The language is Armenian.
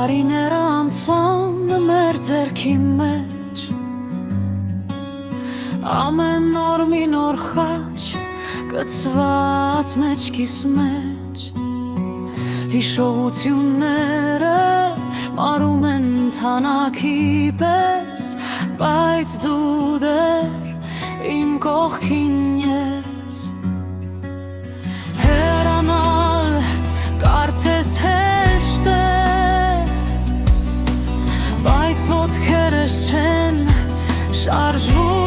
Տարիներ անցան մեր ձեռքի մեջ, ամեն օր մի նոր խաչ կցված մեջքիս մեջ, հիշողությունները մարում են թանակի պես, բայց դու դեռ իմ կողքին ես։ Հեռանալ կարծես հեշտ է, բայց ոտքերս չեն շարժվում